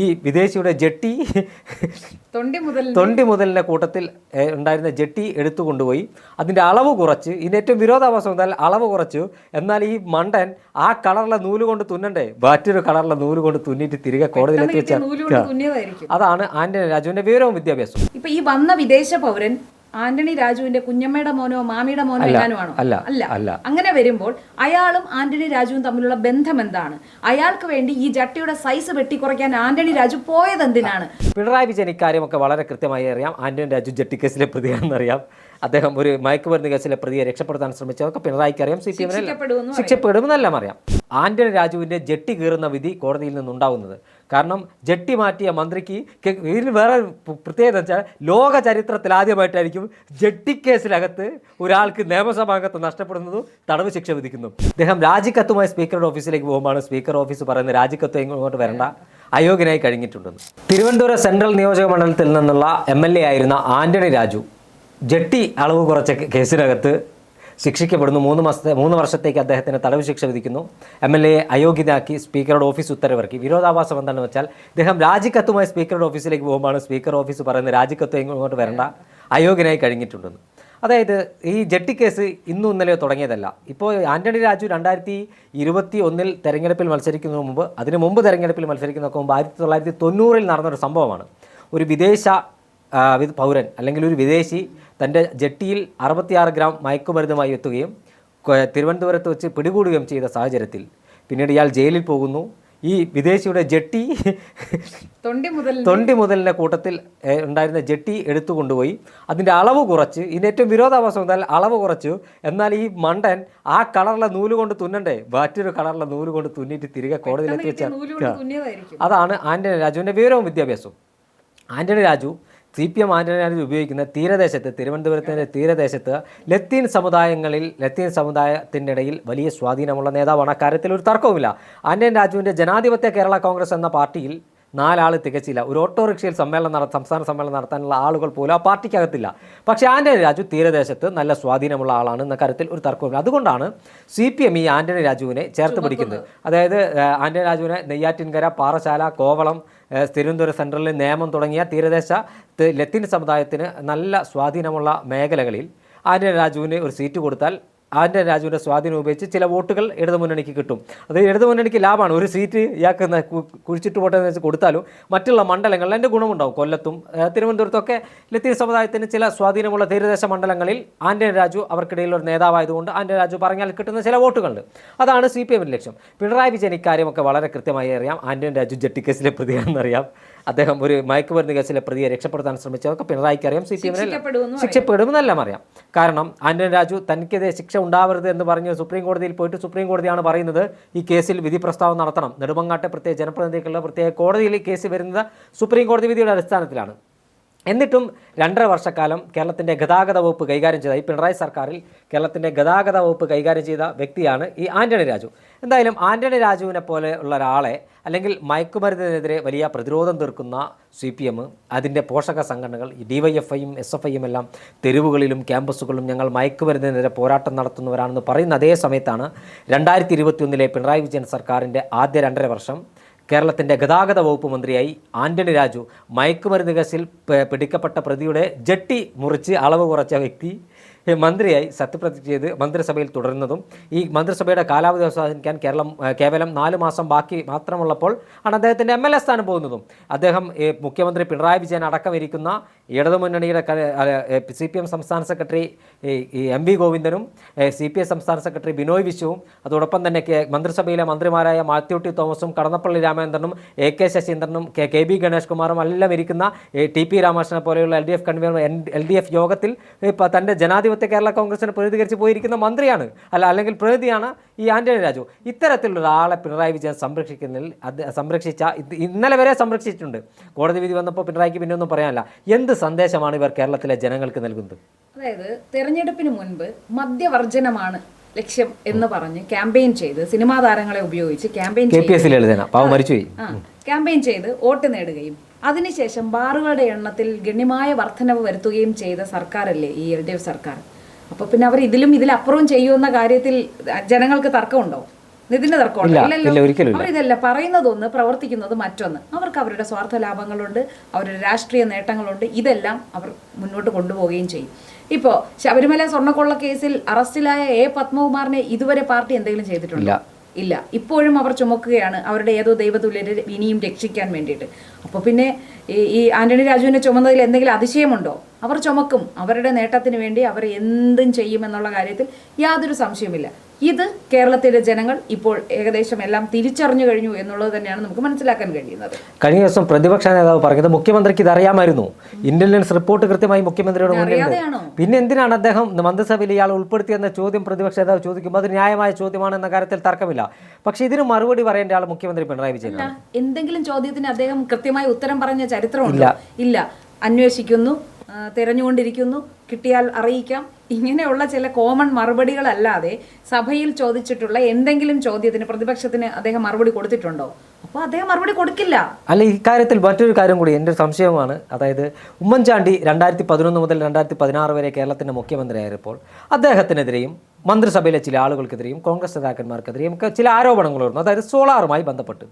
ഈ വിദേശിയുടെ ജെട്ടി തൊണ്ടി മുതലിൻ്റെ കൂട്ടത്തിൽ ഉണ്ടായിരുന്ന ജെട്ടി എടുത്തു കൊണ്ടുപോയി അതിൻ്റെ അളവ് കുറച്ച്, ഇതിൻ്റെ ഏറ്റവും വിരോധാഭാസം എന്നാൽ അളവ് കുറച്ചു. എന്നാൽ ഈ മണ്ടൻ ആ കളറിലെ നൂല് കൊണ്ട് തുന്നണ്ടേ, മറ്റൊരു കളറിലെ നൂല് കൊണ്ട് തുന്നിയിട്ട് തിരികെ കോടതിയിലെത്തി വെച്ചാൽ അതാണ് ആന്റണി രാജുവിൻ്റെ വിവരവും വിദ്യാഭ്യാസവും. ഇപ്പൊ ഈ വന്ന വിദേശ പൗരൻ ആന്റണി രാജുവിന്റെ കുഞ്ഞമ്മയുടെ മോനോ മാമിയുടെ മോനോ എങ്ങാനുമാണോ? അല്ല. അങ്ങനെ വരുമ്പോൾ അയാളും ആന്റണി രാജുവും തമ്മിലുള്ള ബന്ധം എന്താണ്? അയാൾക്ക് വേണ്ടി ഈ ജട്ടിയുടെ സൈസ് വെട്ടിക്കുറയ്ക്കാൻ ആന്റണി രാജു പോയത് എന്തിനാണ്? പിണറായി വിജയൻ ഇക്കാര്യമൊക്കെ വളരെ കൃത്യമായി അറിയാം. ആന്റണി രാജു ജട്ടി കേസിലെ പ്രതിയാണെന്നറിയാം. അദ്ദേഹം ഒരു മയക്കുമരുന്ന് കേസിലെ പ്രതിയെ രക്ഷപ്പെടുത്താൻ ശ്രമിച്ചതൊക്കെ പിണറായിക്ക് അറിയാം. CPM ശിക്ഷപ്പെടുമെന്നെല്ലാം അറിയാം. ആന്റണി രാജുവിൻ്റെ ജട്ടി കീറുന്ന വിധി കോടതിയിൽ നിന്നുണ്ടാവുന്നത് കാരണം ജട്ടി മാറ്റിയ മന്ത്രിക്ക് ഇതിൽ വേറെ പ്രത്യേകത വെച്ചാൽ ലോക ചരിത്രത്തിൽ ആദ്യമായിട്ടായിരിക്കും ജട്ടി കേസിലകത്ത് ഒരാൾക്ക് നിയമസഭാംഗത്ത് നഷ്ടപ്പെടുന്നതും തടവ് ശിക്ഷ വിധിക്കുന്നു. അദ്ദേഹം രാജിക്കത്തുമായി സ്പീക്കറുടെ ഓഫീസിലേക്ക് പോകുമ്പോൾ സ്പീക്കർ ഓഫീസ് പറയുന്നത് രാജിക്കത്ത് ഇങ്ങോട്ട് വരേണ്ട, അയോഗ്യനായി കഴിഞ്ഞിട്ടുണ്ടെന്ന്. തിരുവനന്തപുരം സെൻട്രൽ നിയോജക മണ്ഡലത്തിൽ നിന്നുള്ള MLA ആയിരുന്ന ആന്റണി രാജു ജട്ടി അളവ് കുറച്ച കേസിനകത്ത് ശിക്ഷിക്കപ്പെടുന്നു. 3 വർഷത്തേക്ക് അദ്ദേഹത്തിന് തടവ് ശിക്ഷ വിധിക്കുന്നു. MLA അയോഗ്യനാക്കി സ്പീക്കറുടെ ഓഫീസ് ഉത്തരവിറക്കി. വിരോധാഭാസം എന്താണെന്ന് വെച്ചാൽ ഇദ്ദേഹം രാജിക്കത്തുമായി സ്പീക്കറുടെ ഓഫീസിലേക്ക് പോകുമ്പോൾ സ്പീക്കർ ഓഫീസ് പറയുന്നത് രാജിക്കത്ത് ഇങ്ങോട്ട് വരേണ്ട, അയോഗ്യനായി കഴിഞ്ഞിട്ടുണ്ടെന്ന്. അതായത് ഈ ജട്ടി കേസ് ഇന്നും ഇന്നലെയോ തുടങ്ങിയതല്ല. ഇപ്പോൾ ആന്റണി രാജു 2021 തെരഞ്ഞെടുപ്പിൽ മത്സരിക്കുന്നതിന് മുമ്പ്, അതിന് മുമ്പ് തെരഞ്ഞെടുപ്പിൽ മത്സരിക്കുന്നതിന് മുമ്പ് 1990 നടന്നൊരു സംഭവമാണ്. ഒരു വിദേശ പൗരൻ അല്ലെങ്കിൽ ഒരു വിദേശി തൻ്റെ ജട്ടിയിൽ 66 ഗ്രാം മയക്കുമരുന്നുമായി എത്തുകയും തിരുവനന്തപുരത്ത് വെച്ച് പിടികൂടുകയും ചെയ്ത സാഹചര്യത്തിൽ പിന്നീട് ഇയാൾ ജയിലിൽ പോകുന്നു. ഈ വിദേശിയുടെ ജട്ടി തൊണ്ടി മുതലിൻ്റെ കൂട്ടത്തിൽ ഉണ്ടായിരുന്ന ജട്ടി എടുത്തു കൊണ്ടുപോയി അതിൻ്റെ അളവ് കുറച്ച്, ഇതിൻ്റെ ഏറ്റവും വിരോധാഭാസം എന്നാൽ അളവ് കുറച്ചു. എന്നാൽ ഈ മണ്ടൻ ആ കളറിലെ നൂല് കൊണ്ട് തുന്നണ്ടേ, മറ്റൊരു കളറിലെ നൂല് കൊണ്ട് തുന്നിയിട്ട് തിരികെ കോടതിയിലെത്തി വെച്ചാൽ അതാണ് ആന്റണി രാജുവിൻ്റെ വിവരവും വിദ്യാഭ്യാസവും. ആന്റണി രാജു CPM ആന്റണി രാജു ഉപയോഗിക്കുന്ന തീരദേശത്ത്, തിരുവനന്തപുരത്തിൻ്റെ തീരദേശത്ത് ലത്തീൻ സമുദായത്തിൻ്റെ ഇടയിൽ വലിയ സ്വാധീനമുള്ള നേതാവാണ്. അക്കാര്യത്തിൽ ഒരു തർക്കവുമില്ല. ആന്റണി രാജുവിൻ്റെ ജനാധിപത്യ കേരള കോൺഗ്രസ് എന്ന പാർട്ടിയിൽ 4 ആൾ തികച്ചില്ല. ഒരു ഓട്ടോറിക്ഷയിൽ സംസ്ഥാന സമ്മേളനം നടത്താനുള്ള ആളുകൾ പോലും ആ പാർട്ടിക്കകത്തില്ല. പക്ഷേ ആന്റണി രാജു തീരദേശത്ത് നല്ല സ്വാധീനമുള്ള ആളാണ് എന്ന കാര്യത്തിൽ ഒരു തർക്കവുമില്ല. അതുകൊണ്ടാണ് CPM ഈ ആന്റണി രാജുവിനെ ചേർത്ത് പിടിക്കുന്നത്. അതായത് ആന്റണി രാജുവിനെ നെയ്യാറ്റിൻകര, പാറശാല, കോവളം, തിരുവനന്തപുരം സെൻട്രലിൽ നേമം തുടങ്ങിയ തീരദേശ ലത്തീൻ സമുദായത്തിന് നല്ല സ്വാധീനമുള്ള മേഖലകളിൽ ആന്റണി രാജുവിന് ഒരു സീറ്റ് കൊടുത്താൽ ആന്റണി രാജുവിൻ്റെ സ്വാധീനം ഉപയോഗിച്ച് ചില വോട്ടുകൾ ഇടതുമുന്നണിക്ക് കിട്ടും. അത് ഇടതുമുന്നണിക്ക് ലാഭമാണ്. ഒരു സീറ്റ് ഇയാൾക്ക് കുഴിച്ചിട്ട് പോട്ടെന്ന് വെച്ച് കൊടുത്താലും മറ്റുള്ള മണ്ഡലങ്ങളിൽ അതിൻ്റെ ഗുണമുണ്ടാവും. കൊല്ലത്തും തിരുവനന്തപുരത്തൊക്കെ ലത്തീൻ സമുദായത്തിന് ചില സ്വാധീനമുള്ള തീരദേശ മണ്ഡലങ്ങളിൽ ആന്റണി രാജു അവർക്കിടയിൽ ഒരു നേതാവായതുകൊണ്ട് ആന്റണി രാജു പറഞ്ഞാൽ കിട്ടുന്ന ചില വോട്ടുകളുണ്ട്. അതാണ് CPMൻ്റെ ലക്ഷ്യം. പിണറായി വിജയൻ ഇക്കാര്യമൊക്കെ വളരെ കൃത്യമായി അറിയാം. ആന്റണി രാജു ജട്ടി കേസിലെ പ്രതിയാണെന്നറിയാം. അദ്ദേഹം ഒരു മയക്കുമരുന്ന് കേസിലെ പ്രതിയെ രക്ഷപ്പെടുത്താൻ ശ്രമിച്ചതൊക്കെ പിണറായിക്ക് അറിയാം. CPM ശിക്ഷപ്പെടുമെന്നെല്ലാം അറിയാം. കാരണം ആന്റണി രാജു തനിക്കെതിരെ ശിക്ഷ ഉണ്ടാവരുത് എന്ന് പറഞ്ഞ് സുപ്രീം കോടതിയിൽ പോയിട്ട് സുപ്രീം കോടതിയാണ് പറയുന്നത് ഈ കേസിൽ വിധി പ്രസ്താവം നടത്തണം. നെടുമങ്ങാട്ടെ പ്രത്യേക ജനപ്രതിനിധികളുടെ പ്രത്യേക കോടതിയിൽ കേസ് വരുന്നത് സുപ്രീം കോടതി വിധിയുടെ അടിസ്ഥാനത്തിലാണ്. എന്നിട്ടും 2.5 വർഷക്കാലം കേരളത്തിൻ്റെ ഗതാഗത വകുപ്പ് കൈകാര്യം ചെയ്ത ഈ പിണറായി സർക്കാരിൽ കേരളത്തിൻ്റെ ഗതാഗത വകുപ്പ് കൈകാര്യം ചെയ്ത വ്യക്തിയാണ് ഈ ആന്റണി രാജു. എന്തായാലും ആന്റണി രാജുവിനെ പോലെ ഉള്ള ഒരാളെ, അല്ലെങ്കിൽ മയക്കുമരുന്നിനെതിരെ വലിയ പ്രതിരോധം തീർക്കുന്ന CPM, അതിൻ്റെ പോഷക സംഘടനകൾ DYFIയും SFIയും എല്ലാം തെരുവുകളിലും ക്യാമ്പസുകളിലും ഞങ്ങൾ മയക്കുമരുന്നിനെതിരെ പോരാട്ടം നടത്തുന്നവരാണെന്ന് പറയുന്ന അതേ സമയത്താണ് 2021 പിണറായി വിജയൻ സർക്കാരിൻ്റെ ആദ്യ 2.5 വർഷം കേരളത്തിൻ്റെ ഗതാഗത വകുപ്പ് മന്ത്രിയായി ആന്റണി രാജു മയക്കുമരുന്ന് കേസിൽ പിടിക്കപ്പെട്ട പ്രതിയുടെ ജട്ടി മുറിച്ച് അളവ് കുറച്ച വ്യക്തി മന്ത്രിയായി സത്യപ്രതിജ്ഞ ചെയ്ത് മന്ത്രിസഭയിൽ തുടരുന്നതും ഈ മന്ത്രിസഭയുടെ കാലാവധി അവസാനിക്കാൻ കേവലം 4 മാസം ബാക്കി മാത്രമുള്ളപ്പോൾ ആണ് അദ്ദേഹത്തിൻ്റെ MLA സ്ഥാനം പോകുന്നതും. അദ്ദേഹം മുഖ്യമന്ത്രി പിണറായി വിജയൻ അടക്കം ഇരിക്കുന്ന ഇടതുമുന്നണിയുടെ CPM സംസ്ഥാന സെക്രട്ടറി MV ഗോവിന്ദനും CPI സംസ്ഥാന സെക്രട്ടറി ബിനോയ് വിശ്വവും അതോടൊപ്പം തന്നെ മന്ത്രിസഭയിലെ മന്ത്രിമാരായ മാത്യു ടി തോമസും കടന്നപ്പള്ളി രാമചന്ദ്രനും AK ശശീന്ദ്രനും KB ഗണേഷ് കുമാറും എല്ലാം ഇരിക്കുന്ന TP രാമകൃഷ്ണനെ പോലെയുള്ള LDF കൺവീനർ LDF യോഗത്തിൽ തൻ്റെ ജനാധിപത്യ കേരള കോൺഗ്രസിനെ പ്രതികരിച്ച് പോയിരിക്കുന്ന മന്ത്രിയാണ് അല്ലെങ്കിൽ പ്രതിനിധിയാണ് ഈ ആന്റണി രാജു. ഇത്തരത്തിലുള്ള ഒരാളെ പിണറായി വിജയൻ ഇന്നലെ വരെ സംരക്ഷിച്ചിട്ടുണ്ട്. കോടതി വിധി വന്നപ്പോൾ പിണറായിക്ക് പിന്നെ ഒന്നും പറയാനില്ല. എന്ത് സന്ദേശമാണ് ഇവർ കേരളത്തിലെ ജനങ്ങൾക്ക് നൽകുന്നത്? അതായത് തെരഞ്ഞെടുപ്പിന് മുൻപ് മദ്യവർജനമാണ് ലക്ഷ്യം എന്ന് പറഞ്ഞ് ക്യാമ്പയിൻ ചെയ്ത് സിനിമാ താരങ്ങളെ ഉപയോഗിച്ച് ക്യാമ്പയിൻ ചെയ്ത് വോട്ട് നേടുകയും അതിനുശേഷം ബാറുകളുടെ എണ്ണത്തിൽ ഗണ്യമായ വർധനവ് വരുത്തുകയും ചെയ്ത സർക്കാരല്ലേ ഈ LDF സർക്കാർ. അപ്പോൾ പിന്നെ അവർ ഇതിലപ്പുറവും ചെയ്യുമെന്ന കാര്യത്തിൽ ജനങ്ങൾക്ക് തർക്കമുണ്ടോ? നിതിന്റെ തർക്കമുണ്ട് ഇല്ല, ഇല്ലല്ലോ. ഒരിക്കലും അവർ ഇതല്ല പറയുന്നതൊന്ന്, പ്രവർത്തിക്കുന്നത് മറ്റൊന്ന്. അവർക്ക് അവരുടെ സ്വാർത്ഥ ലാഭങ്ങളുണ്ട്, അവരുടെ രാഷ്ട്രീയ നേട്ടങ്ങളുണ്ട്. ഇതെല്ലാം അവർ മുന്നോട്ട് കൊണ്ടുപോവുകയും ചെയ്യും. ഇപ്പോൾ ശബരിമല സ്വർണ്ണക്കൊള്ള കേസിൽ അറസ്റ്റിലായ പത്മകുമാറിനെ ഇതുവരെ പാർട്ടി എന്തെങ്കിലും ചെയ്തിട്ടുണ്ടോ? ഇല്ല. ഇപ്പോഴും അവർ ചുമക്കുകയാണ് അവരുടെ ഏതോ ദൈവതുല്യരെ ഇനിയും രക്ഷിക്കാൻ വേണ്ടിയിട്ട്. അപ്പോൾ പിന്നെ ഈ ആന്റണി രാജുവിനെ ചുമന്നതിൽ എന്തെങ്കിലും അതിശയമുണ്ടോ? അവർ ചുമക്കും. അവരുടെ നേട്ടത്തിന് വേണ്ടി അവർ എന്തും ചെയ്യുമെന്നുള്ള കാര്യത്തിൽ യാതൊരു സംശയമില്ല. ഇത് കേരളത്തിലെ ജനങ്ങൾ ഇപ്പോൾ ഏകദേശം എല്ലാം തിരിച്ചറിഞ്ഞു കഴിഞ്ഞു എന്നുള്ളത് തന്നെയാണ് നമുക്ക് മനസ്സിലാക്കാൻ കഴിയുന്നത്. കഴിഞ്ഞ ദിവസം പ്രതിപക്ഷ നേതാവ് പറഞ്ഞത് മുഖ്യമന്ത്രിക്ക് ഇത് അറിയാമായിരുന്നു, ഇന്റലിജൻസ് റിപ്പോർട്ട് കൃത്യമായി മുഖ്യമന്ത്രിയുടെ മുന്നിലുണ്ട്, പിന്നെ എന്തിനാണ് അദ്ദേഹം മന്ത്രിസഭയിൽ ഇയാൾ ഉൾപ്പെടുത്തിയെന്ന ചോദ്യം പ്രതിപക്ഷ നേതാവ് ചോദിക്കുമ്പോൾ അത് ന്യായമായ ചോദ്യമാണെന്ന കാര്യത്തിൽ തർക്കമില്ല. പക്ഷേ ഇതിന് മറുപടി പറയേണ്ട ആൾ മുഖ്യമന്ത്രി പിണറായി വിജയൻ. എന്തെങ്കിലും ചോദ്യത്തിന് അദ്ദേഹം കൃത്യമായി ഉത്തരം പറഞ്ഞ ചരിത്രമുണ്ടോ? ഇല്ല. അന്വേഷിക്കുന്നു, തിരഞ്ഞുകൊണ്ടിരിക്കുന്നു, കിട്ടിയാൽ അറിയിക്കാം, ഇങ്ങനെയുള്ള ചില കോമൺ മറുപടികളല്ലാതെ സഭയിൽ ചോദിച്ചിട്ടുള്ള എന്തെങ്കിലും ചോദ്യത്തിന് പ്രതിപക്ഷത്തിന് അദ്ദേഹം മറുപടി കൊടുത്തിട്ടുണ്ടോ? അപ്പോൾ അദ്ദേഹം മറുപടി കൊടുക്കില്ല. അല്ല, ഇക്കാര്യത്തിൽ മറ്റൊരു കാര്യം കൂടി എൻ്റെ ഒരു സംശയമാണ്. അതായത് ഉമ്മൻചാണ്ടി 2011 മുതൽ 2016 വരെ കേരളത്തിൻ്റെ മുഖ്യമന്ത്രിയായപ്പോൾ അദ്ദേഹത്തിനെതിരെയും മന്ത്രിസഭയിലെ ചില ആളുകൾക്കെതിരെയും കോൺഗ്രസ് നേതാക്കന്മാർക്കെതിരെയും ഒക്കെ ചില ആരോപണങ്ങൾ വരുന്നു. അതായത് സോളാറുമായി ബന്ധപ്പെട്ട്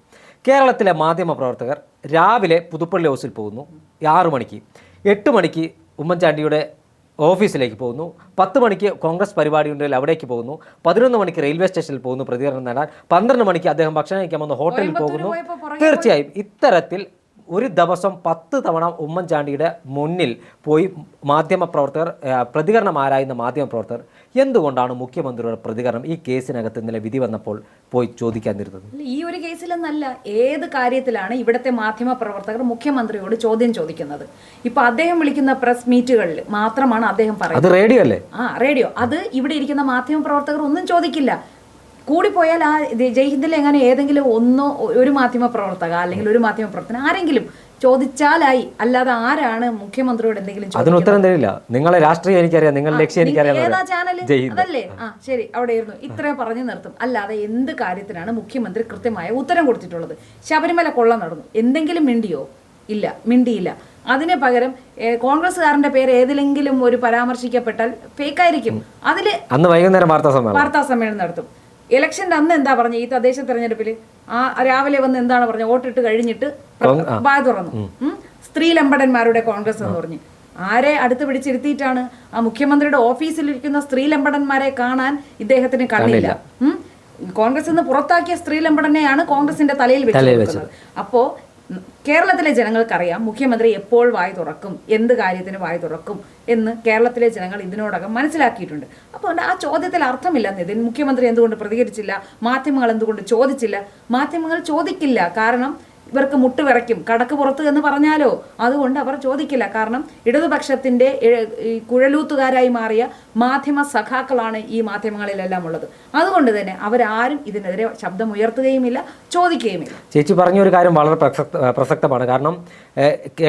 കേരളത്തിലെ മാധ്യമപ്രവർത്തകർ രാവിലെ പുതുപ്പള്ളി ഹൗസിൽ പോകുന്നു 6 മണിക്ക്, 8 മണിക്ക് ഉമ്മൻചാണ്ടിയുടെ ഓഫീസിലേക്ക് പോകുന്നു, 10 മണിക്ക് കോൺഗ്രസ് പരിപാടി ഉണ്ടെങ്കിൽ അവിടേക്ക് പോകുന്നു, 11 മണിക്ക് റെയിൽവേ സ്റ്റേഷനിൽ പോകുന്നു പ്രതികരണം നേടാൻ, 12 മണിക്ക് അദ്ദേഹം ഭക്ഷണം കഴിക്കാൻ വന്ന് ഹോട്ടലിൽ പോകുന്നു. തീർച്ചയായും ഇത്തരത്തിൽ ഒരു ദിവസം 10 തവണ ഉമ്മൻചാണ്ടിയുടെ മുന്നിൽ പോയി മാധ്യമപ്രവർത്തകർ പ്രതികരണം ആരായുന്ന മാധ്യമപ്രവർത്തകർ എന്തുകൊണ്ടാണ് മുഖ്യമന്ത്രിയുടെ പ്രതികരണം ഈ കേസിനകത്ത് ഇന്നലെ വിധി വന്നപ്പോൾ പോയി ചോദിക്കാതിരുന്നത്? ഈ ഒരു കേസിലെന്നല്ല, ഏത് കാര്യത്തിലാണ് ഇവിടുത്തെ മാധ്യമപ്രവർത്തകർ മുഖ്യമന്ത്രിയോട് ചോദ്യം ചോദിക്കുന്നത്? ഇപ്പൊ അദ്ദേഹം വിളിക്കുന്ന പ്രസ് മീറ്റുകളിൽ മാത്രമാണ് അദ്ദേഹം പറയുന്നത്. അത് റേഡിയോ അല്ലേ? റേഡിയോ. അത് ഇവിടെ ഇരിക്കുന്ന മാധ്യമപ്രവർത്തകർ ഒന്നും ചോദിക്കില്ല. കൂടിപ്പോയാൽ ആ ജയ്ഹിന്ദിൽ എങ്ങനെ ഏതെങ്കിലും ഒരു മാധ്യമപ്രവർത്തക അല്ലെങ്കിൽ ഒരു മാധ്യമപ്രവർത്തകൻ ആരെങ്കിലും ചോദിച്ചാലായി. അല്ലാതെ ആരാണ് മുഖ്യമന്ത്രിയോട് എന്തെങ്കിലും അതിന് ഉത്തരം തരില്ല. നിങ്ങളെ രാഷ്ട്രീയം എനിക്കറിയാം, നിങ്ങളുടെ ലക്ഷ്യം എനിക്കറിയാം. ഏതാ ചാനൽ? അതല്ലേ? ശരി, അവിടെ ഇരുന്നു. ഇത്രയും പറഞ്ഞു നിർത്തും. അല്ലാതെ എന്ത് കാര്യത്തിനാണ് മുഖ്യമന്ത്രി കൃത്യമായ ഉത്തരം കൊടുത്തിട്ടുള്ളത്? ശബരിമല കൊള്ള നടന്നു, എന്തെങ്കിലും മിണ്ടിയോ? ഇല്ല, മിണ്ടിയില്ല. അതിന് പകരം കോൺഗ്രസ്സുകാരന്റെ പേര് ഏതിലെങ്കിലും ഒരു പരാമർശിക്കപ്പെട്ടാൽ ഫേക്കായിരിക്കും. അതില് അന്ന് വൈകുന്നേരം വാർത്താ സമ്മേളനം നടത്തും. ഇലക്ഷന്റെ അന്ന് എന്താ പറഞ്ഞ? ഈ തദ്ദേശ തെരഞ്ഞെടുപ്പിൽ രാവിലെ വന്ന് എന്താണ് പറഞ്ഞ? വോട്ടിട്ട് കഴിഞ്ഞിട്ട് വായ തുറന്നു, സ്ത്രീലമ്പടന്മാരുടെ കോൺഗ്രസ് എന്ന് പറഞ്ഞു. ആരെ അടുത്ത് പിടിച്ചിരുത്തിയിട്ടാണ്? ആ മുഖ്യമന്ത്രിയുടെ ഓഫീസിലിരിക്കുന്ന സ്ത്രീലമ്പടന്മാരെ കാണാൻ ഇദ്ദേഹത്തിന് കണ്ണില്ല. കോൺഗ്രസ് നിന്ന് പുറത്താക്കിയ സ്ത്രീലമ്പടനെയാണ് കോൺഗ്രസിന്റെ തലയിൽ വെച്ചത്. അപ്പോ കേരളത്തിലെ ജനങ്ങൾക്കറിയാം മുഖ്യമന്ത്രി എപ്പോൾ വായി തുറക്കും, എന്ത് കാര്യത്തിന് വായി തുറക്കും എന്ന് കേരളത്തിലെ ജനങ്ങൾ ഇതിനോടകം മനസ്സിലാക്കിയിട്ടുണ്ട്. അപ്പോൾ ആ ചോദ്യത്തിൽ അർത്ഥമില്ല. നിതിൻ, മുഖ്യമന്ത്രി എന്തുകൊണ്ട് പ്രതികരിച്ചില്ല? മാധ്യമങ്ങൾ എന്തുകൊണ്ട് ചോദിച്ചില്ല? മാധ്യമങ്ങൾ ചോദിക്കില്ല, കാരണം ഇവർക്ക് മുട്ടുവിറയ്ക്കും. കടക്ക് പുറത്ത് എന്ന് പറഞ്ഞാലോ, അതുകൊണ്ട് അവർ ചോദിക്കില്ല. കാരണം ഇടതുപക്ഷത്തിന്റെ കുഴലൂത്തുകാരായി മാറിയ മാധ്യമ സഖാക്കളാണ് ഈ മാധ്യമങ്ങളിലെല്ലാം ഉള്ളത്. അതുകൊണ്ട് തന്നെ അവരാരും ഇതിനെതിരെ ശബ്ദമുയർത്തുകയുമില്ല, ചോദിക്കുകയുമില്ല. ചേച്ചി പറഞ്ഞൊരു കാര്യം വളരെ പ്രസക്തമാണ്. കാരണം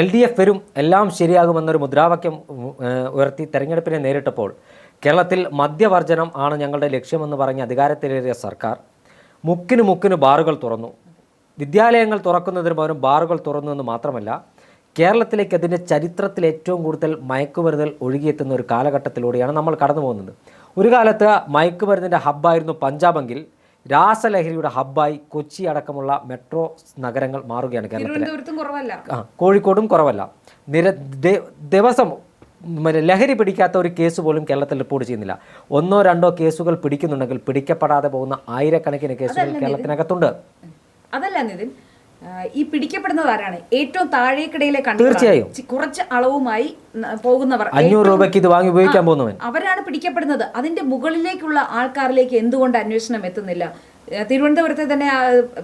LDF വരും, എല്ലാം ശരിയാകുമെന്നൊരു മുദ്രാവാക്യം ഉയർത്തി തെരഞ്ഞെടുപ്പിനെ നേരിട്ടപ്പോൾ കേരളത്തിൽ മദ്യവർജനം ആണ് ഞങ്ങളുടെ ലക്ഷ്യമെന്ന് പറഞ്ഞ് അധികാരത്തിലേറിയ സർക്കാർ മുക്കിന് ബാറുകൾ തുറന്നു. വിദ്യാലയങ്ങൾ തുറക്കുന്നതിന് പകരം ബാറുകൾ തുറന്നു എന്ന് മാത്രമല്ല, കേരളത്തിലേക്ക് അതിൻ്റെ ചരിത്രത്തിൽ ഏറ്റവും കൂടുതൽ മയക്കുമരുന്നുകൾ ഒഴുകിയെത്തുന്ന ഒരു കാലഘട്ടത്തിലൂടെയാണ് നമ്മൾ കടന്നു പോകുന്നത്. ഒരു കാലത്ത് മയക്കുമരുന്നിൻ്റെ ഹബ്ബായിരുന്നു പഞ്ചാബെങ്കിൽ രാസലഹരിയുടെ ഹബ്ബായി കൊച്ചി അടക്കമുള്ള മെട്രോ നഗരങ്ങൾ മാറുകയാണ് കേരളത്തിൽ. കോഴിക്കോടും കുറവല്ല. ദിവസം ലഹരി പിടിക്കാത്ത ഒരു കേസ് പോലും കേരളത്തിൽ റിപ്പോർട്ട് ചെയ്യുന്നില്ല. 1-2 കേസുകൾ പിടിക്കുന്നുണ്ടെങ്കിൽ പിടിക്കപ്പെടാതെ പോകുന്ന ആയിരക്കണക്കിന് കേസുകൾ കേരളത്തിനകത്തുണ്ട്. അതല്ല നിതിൻ, ഈ പിടിക്കപ്പെടുന്നത് ആരാണ്? ഏറ്റവും താഴേക്കിടയിലെ തീർച്ചയായും കുറച്ച് അളവുമായി പോകുന്നവർ, 500 രൂപയ്ക്ക് ഇത് വാങ്ങി ഉപയോഗിക്കാൻ പോകുന്നവൻ, അവരാണ് പിടിക്കപ്പെടുന്നത്. അതിന്റെ മുകളിലേക്കുള്ള ആൾക്കാരിലേക്ക് എന്തുകൊണ്ട് അന്വേഷണം എത്തുന്നില്ല? തിരുവനന്തപുരത്തെ തന്നെ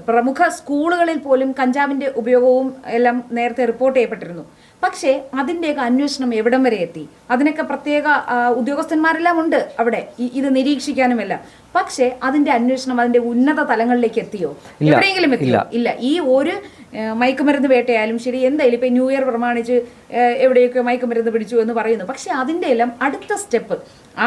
പ്രമുഖ സ്കൂളുകളിൽ പോലും കഞ്ചാവിന്റെ ഉപയോഗവും എല്ലാം നേരത്തെ റിപ്പോർട്ട് ചെയ്യപ്പെട്ടിരുന്നു. പക്ഷേ അതിൻ്റെയൊക്കെ അന്വേഷണം എവിടം വരെ എത്തി? അതിനൊക്കെ പ്രത്യേക ഉദ്യോഗസ്ഥന്മാരെല്ലാം ഉണ്ട് അവിടെ ഇത് നിരീക്ഷിക്കാനുമെല്ലാം. പക്ഷേ അതിന്റെ അന്വേഷണം അതിന്റെ ഉന്നത തലങ്ങളിലേക്ക് എത്തിയോ? എവിടെയെങ്കിലും എത്തിയോ? ഇല്ല. ഈ ഒരു മയക്കുമരുന്ന് വേട്ടയായാലും ശരി, എന്തായാലും ഇപ്പൊ ന്യൂ ഇയർ പ്രമാണിച്ച് എവിടെയൊക്കെ മയക്കുമരുന്ന് പിടിച്ചു എന്ന് പറയുന്നു. പക്ഷെ അതിന്റെ എല്ലാം അടുത്ത സ്റ്റെപ്പ്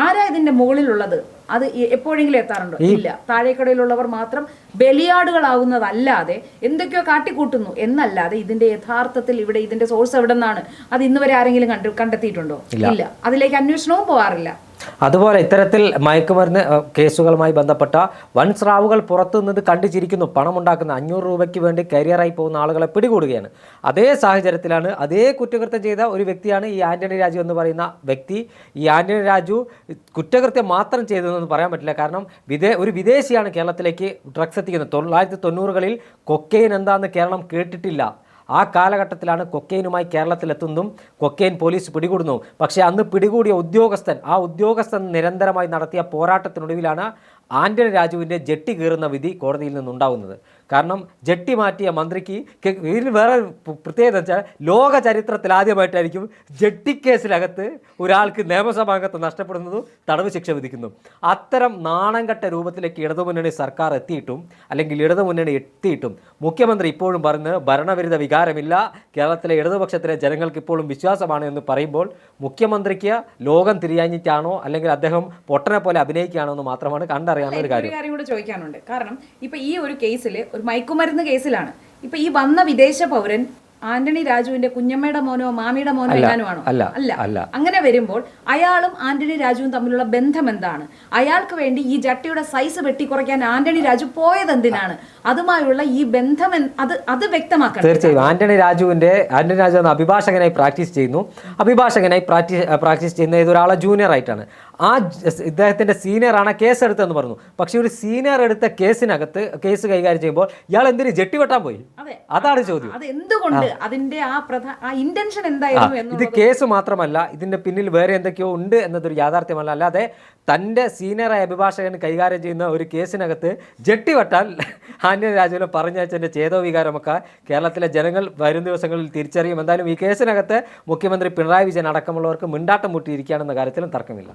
ആരാ ഇതിന്റെ മുകളിലുള്ളത്? അത് എപ്പോഴെങ്കിലും എത്താറുണ്ടോ? ഇല്ല. താഴേക്കടയിലുള്ളവർ മാത്രം ബലിയാടുകളാവുന്നതല്ലാതെ എന്തൊക്കെയോ കാട്ടിക്കൂട്ടുന്നു എന്നല്ലാതെ ഇതിന്റെ യഥാർത്ഥത്തിൽ ഇവിടെ ഇതിന്റെ സോഴ്സ് എവിടെ നിന്നാണ് അത് ഇന്ന് വരെ ആരെങ്കിലും കണ്ടെത്തിയിട്ടുണ്ടോ? ഇല്ല. അതിലേക്ക് അന്വേഷണവും പോകാറില്ല. അതുപോലെ ഇത്തരത്തിൽ മയക്കുമരുന്ന് കേസുകളുമായി ബന്ധപ്പെട്ട വൻ സ്രാവുകൾ പുറത്തുനിന്ന് കണ്ടു ചിരിക്കുന്നു. പണമുണ്ടാക്കുന്ന 500 രൂപയ്ക്ക് വേണ്ടി കരിയറായി പോകുന്ന ആളുകളെ പിടികൂടുകയാണ്. അതേ സാഹചര്യത്തിലാണ് അതേ കുറ്റകൃത്യം ചെയ്ത ഒരു വ്യക്തിയാണ് ഈ ആന്റണി രാജു എന്ന് പറയുന്ന വ്യക്തി. ഈ ആന്റണി രാജു കുറ്റകൃത്യം മാത്രം ചെയ്തതെന്ന് പറയാൻ പറ്റില്ല. കാരണം ഒരു വിദേശിയാണ് കേരളത്തിലേക്ക് ഡ്രഗ്സ് എത്തിക്കുന്നത്. 1990കളിൽ കൊക്കെയിൻ എന്താണെന്ന് കേരളം കേട്ടിട്ടില്ല. ആ കാലഘട്ടത്തിലാണ് കൊക്കെയിനുമായി കേരളത്തിലെത്തുന്നതും കൊക്കെയിൻ പോലീസ് പിടികൂടുന്നു. പക്ഷേ അന്ന് പിടികൂടിയ ഉദ്യോഗസ്ഥൻ നിരന്തരമായി നടത്തിയ പോരാട്ടത്തിനൊടുവിലാണ് ആന്റണി രാജുവിൻ്റെ ജെട്ടി കീറുന്ന വിധി കോടതിയിൽ നിന്നുണ്ടാകുന്നത്. കാരണം ജെട്ടി മാറ്റിയ മന്ത്രിക്ക് ഇതിന് വേറെ പ്രത്യേകത വെച്ചാൽ ലോക ചരിത്രത്തിൽ ആദ്യമായിട്ടായിരിക്കും ജെട്ടി കേസിനകത്ത് ഒരാൾക്ക് നിയമസഭാംഗത്ത് നഷ്ടപ്പെടുന്നതും തടവ് ശിക്ഷ വിധിക്കുന്നു. അത്തരം നാണംകെട്ട രൂപത്തിലേക്ക് ഇടതുമുന്നണി സർക്കാർ എത്തിയിട്ടും അല്ലെങ്കിൽ ഇടതുമുന്നണി എത്തിയിട്ടും മുഖ്യമന്ത്രി ഇപ്പോഴും പറയുന്നത് ഭരണവിരുദ്ധ വികാരമില്ല, കേരളത്തിലെ ഇടതുപക്ഷത്തിലെ ജനങ്ങൾക്ക് ഇപ്പോഴും വിശ്വാസമാണ് എന്ന് പറയുമ്പോൾ മുഖ്യമന്ത്രിക്ക് ലോകം തിരിയാഞ്ഞിട്ടാണോ അല്ലെങ്കിൽ അദ്ദേഹം പൊട്ടനെ പോലെ അഭിനയിക്കുകയാണോ എന്ന് മാത്രമാണ് കണ്ടറിയാവുന്ന ഒരു കാര്യം. കൂടെ ചോദിക്കാനുണ്ട്. കാരണം ഇപ്പൊ ഈ ഒരു കേസിൽ ഒരു മയക്കുമരുന്ന് കേസിലാണ് ഇപ്പൊ ഈ വന്ന വിദേശ പൗരൻ ആന്റണി രാജുവിന്റെ കുഞ്ഞമ്മയുടെ മോനോ മാമിയുടെ മോനോ എങ്ങാനുമാണോ? അല്ല. അങ്ങനെ വരുമ്പോൾ അയാളും ആന്റണി രാജുവും തമ്മിലുള്ള ബന്ധം എന്താണ്? അയാൾക്ക് വേണ്ടി ഈ ജട്ടിയുടെ സൈസ് വെട്ടിക്കുറയ്ക്കാൻ ആന്റണി രാജു പോയത് എന്തിനാണ്? അതുമായുള്ള ഈ ബന്ധം അത് വ്യക്തമാക്കണം. തീർച്ചയായും ആന്റണി രാജു എന്ന അഭിഭാഷകനായി പ്രാക്ടീസ് ചെയ്യുന്നു. പ്രാക്ടീസ് ചെയ്യുന്ന ഇതൊരാളെ ജൂനിയർ ആയിട്ടാണ്. ഇദ്ദേഹത്തിന്റെ സീനിയറാണ് കേസ് എടുത്തതെന്ന് പറഞ്ഞു. പക്ഷെ ഒരു സീനിയർ എടുത്ത കേസ് കൈകാര്യം ചെയ്യുമ്പോൾ ഇയാൾ എന്തിന് ജെട്ടി വെട്ടാൻ പോയി? അതാണ് ചോദ്യം. അത് എന്തുകൊണ്ട്? അതിന്റെ ആ ഇന്റൻഷൻ എന്തായിരുന്നു? ഇത് കേസ് മാത്രമല്ല, ഇതിന്റെ പിന്നിൽ വേറെ എന്തൊക്കെയോ ഉണ്ട് എന്നതൊരു യാഥാർത്ഥ്യമല്ല. അല്ലാതെ തൻ്റെ സീനിയറായ അഭിഭാഷകൻ കൈകാര്യം ചെയ്യുന്ന ഒരു കേസിനകത്ത് ജെട്ടി വെട്ടാൻ ആന്റണി രാജുവിനെ പറഞ്ഞയച്ചതിൻ്റെ ചേതോവികാരമൊക്കെ കേരളത്തിലെ ജനങ്ങൾ വരും ദിവസങ്ങളിൽ തിരിച്ചറിയും. എന്തായാലും ഈ കേസിനകത്ത് മുഖ്യമന്ത്രി പിണറായി വിജയൻ അടക്കമുള്ളവർക്ക് മിണ്ടാട്ടം മുട്ടിയിരിക്കുകയാണെന്ന കാര്യത്തിലും തർക്കമില്ല.